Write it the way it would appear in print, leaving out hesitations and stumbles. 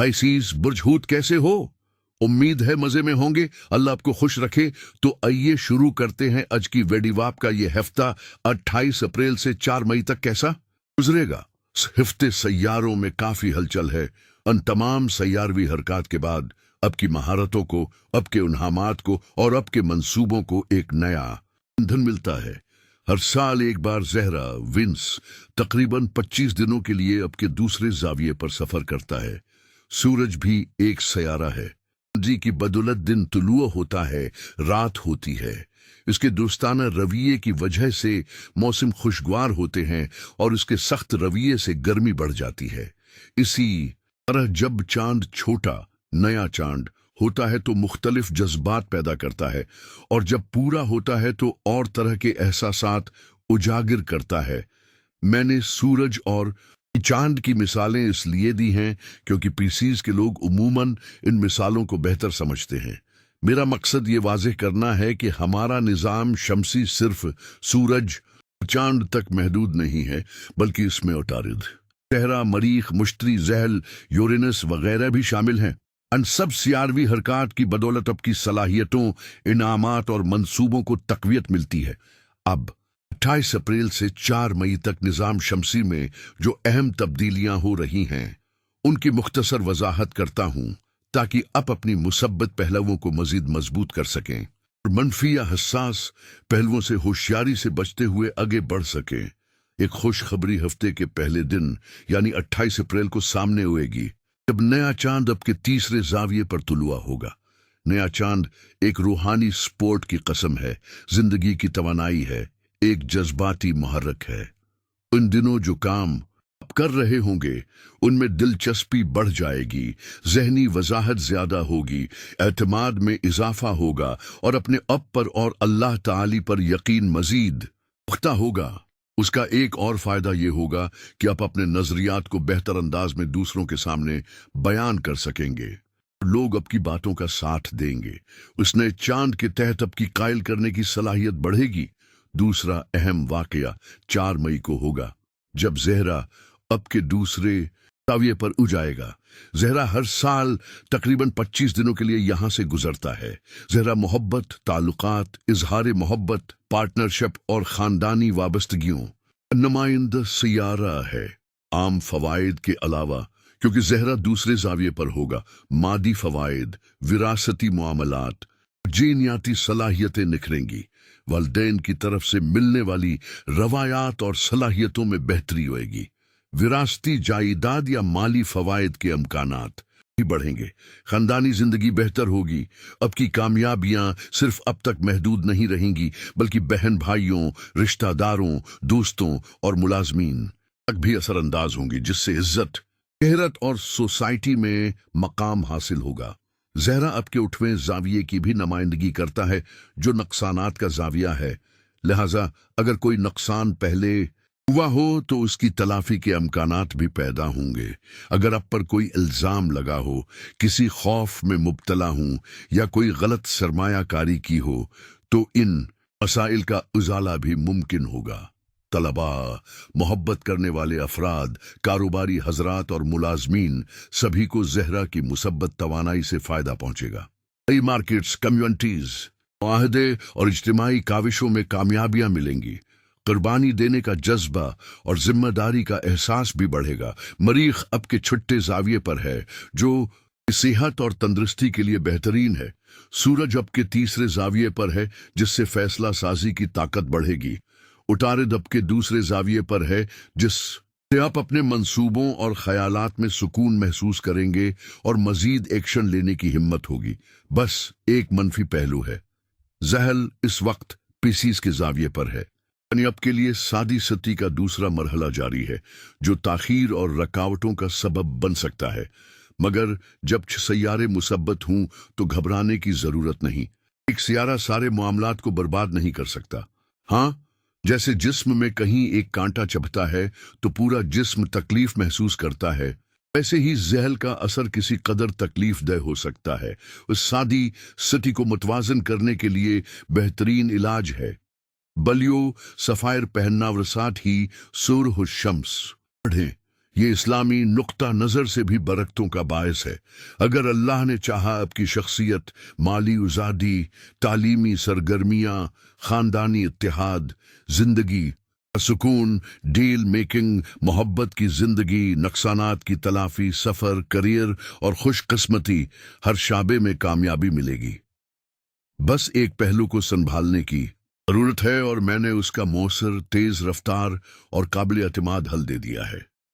Pisces बुर्ज कैसे हो? उम्मीद है मजे में होंगे। अल्लाह आपको खुश रखे। तो आइए शुरू करते हैं आज की वेडिवाप का ये हफ्ता 28 अप्रैल से 4 मई तक कैसा गुजरेगा। इस हफ्ते सैयारों में काफी हलचल है। उन तमाम सैयारवी हरकत के बाद अब की महारतों को, अब के उन्हामात को और अब के मंसूबों को एक नया ईंधन मिलता है। हर साल एक बार ज़हरा विंस तकरीबन 25 दिनों के लिए अब के दूसरे जाविये पर सफर करता है। सूरज भी एक सयारा है जी की बदौलत दिन तुलुआ होता है, रात होती है। इसके दोस्ताना रवैये की वजह से मौसम खुशगवार होते हैं और इसके सख्त रवैये से गर्मी बढ़ जाती है। इसी तरह जब चांद छोटा नया चांद होता है तो मुख्तलिफ जज्बात पैदा करता है, और जब पूरा होता है तो और तरह के एहसासात उजागर करता है। मैंने सूरज और चांद की मिसालें इसलिए दी हैं क्योंकि पीसीज के लोग उमूमन इन मिसालों को बेहतर समझते हैं। मेरा मकसद ये वाज़ेह करना है कि हमारा निज़ाम शमसी सिर्फ सूरज चांद तक महदूद नहीं है, बल्कि इसमें उतारिद ज़हरा, मरीख, मुश्तरी, ज़हल, यूरेनस वगैरह भी शामिल हैं। अन सब सियारवी हरकत की बदौलत अब की सलाहियतों, इनामात और मंसूबों को तक़वियत मिलती है। अब 28 अप्रैल से 4 मई तक निज़ाम शमसी में जो अहम तब्दीलियां हो रही हैं उनकी मुख्तसर वजाहत करता हूं ताकि आप अपनी मुसब्बत पहलुओं को मजीद मजबूत कर सकें और मनफी या हसास पहलुओं से होशियारी से बचते हुए आगे बढ़ सकें। एक खुशखबरी हफ्ते के पहले दिन यानी 28 अप्रैल को सामने आएगी जब नया चांद अब के तीसरे जाविये पर तुलुआ होगा। नया चांद एक रूहानी स्पोर्ट की कसम है, जिंदगी की तवानाई है, एक जज्बाती मुहर्रक है। उन दिनों जो काम आप कर रहे होंगे उनमें दिलचस्पी बढ़ जाएगी, जहनी वजाहत ज्यादा होगी, एतमाद में इजाफा होगा और अपने अब पर और अल्लाह ताली पर यकीन मजीद पुख्ता होगा। उसका एक और फायदा ये होगा कि आप अपने नजरियात को बेहतर अंदाज में दूसरों के सामने बयान कर सकेंगे। लोग आपकी बातों का साथ देंगे। उस नए चांद के तहत आपकी कायल करने की सलाहियत बढ़ेगी। दूसरा अहम वाकया 4 मई को होगा जब ज़हरा अब के दूसरे जाविये पर उजाएगा। ज़हरा हर साल तकरीबन 25 दिनों के लिए यहाँ से गुजरता है। ज़हरा मोहब्बत, ताल्लुकात, इजहार मोहब्बत, पार्टनरशिप और ख़ानदानी वाबस्तगियों नुमाइंदा सियारा है। आम फ़वाइद के अलावा क्योंकि ज़हरा दूसरे जाविये पर होगा, मादी फ़वाइद, विरासती मामलात, जीनियाती सलाहियतें निखरेंगी। वालिदैन की तरफ से मिलने वाली रवायात और सलाहियतों में बेहतरी होएगी। विरासती जायदाद या माली फवायद के अमकानात भी बढ़ेंगे। खानदानी जिंदगी बेहतर होगी। अब की कामयाबियां सिर्फ अब तक महदूद नहीं रहेंगी, बल्कि बहन भाइयों, रिश्तेदारों, दोस्तों और मुलाजमीन तक भी असरअंदाज होंगी, जिससे इज्जत, शहरत और सोसाइटी में मकाम हासिल होगा। ज़हरा अब के उठवें जाविये की भी नुमाइंदगी करता है जो नुकसानात का जाविया है। लिहाजा अगर कोई नुकसान पहले हुआ हो तो उसकी तलाफी के अमकानात भी पैदा होंगे। अगर आप पर कोई इल्ज़ाम लगा हो, किसी खौफ में मुब्तला हूं या कोई गलत सरमायाकारी की हो तो इन मसाइल का उजाला भी मुमकिन होगा। तलबा, मोहब्बत करने वाले अफराद, कारोबारी हजरात और मुलाजमीन सभी को ज़हरा की मुसब्बत तवानाई से फ़ायदा पहुंचेगा। नई मार्केट्स, कम्युनिटीज़, मुआहदे और इज्तिमाई काविशों में कामयाबियां मिलेंगी। कुर्बानी देने का जज्बा और जिम्मेदारी का एहसास भी बढ़ेगा। मरीख अब के छुट्टे जाविये पर है जो सेहत और तंदुरुस्ती के लिए बेहतरीन है। सूरज अब के तीसरे जाविये पर है जिससे फैसला साजी की ताकत बढ़ेगी। उतारिद अब के दूसरे जाविये पर है जिससे आप अपने मंसूबों और ख्यालात में सुकून महसूस करेंगे और मजीद एक्शन लेने की हिम्मत होगी। बस एक मनफी पहलू है, ज़हल इस वक्त पीसीज के जाविये पर है, यानी अब के लिए सादी सती का दूसरा मरहला जारी है जो ताखीर और रकावटों का सबब बन सकता है। मगर जब सैयारे मुसब्बत हूं तो घबराने की जरूरत नहीं। एक सियारा सारे मामलात को बर्बाद नहीं कर सकता। हाँ, जैसे जिस्म में कहीं एक कांटा चुभता है तो पूरा जिस्म तकलीफ महसूस करता है, वैसे ही ज़हल का असर किसी कदर तकलीफ दह हो सकता है। उस सादी सती को मुतवाजन करने के लिए बेहतरीन इलाज है बलियो सफ़ायर पहनना और साथ ही सुरह शम्स पढ़ें। یہ اسلامی نقطہ نظر سے بھی برکتوں کا باعث ہے۔ اگر اللہ نے چاہا آپ کی شخصیت، مالی آزادی، تعلیمی سرگرمیاں، خاندانی اتحاد، زندگی سکون، ڈیل میکنگ، محبت کی زندگی، نقصانات کی تلافی، سفر، کریئر اور خوش قسمتی، ہر شعبے میں کامیابی ملے گی۔ بس ایک پہلو کو سنبھالنے کی ضرورت ہے، اور میں نے اس کا مؤثر، تیز رفتار اور قابل اعتماد حل دے دیا ہے۔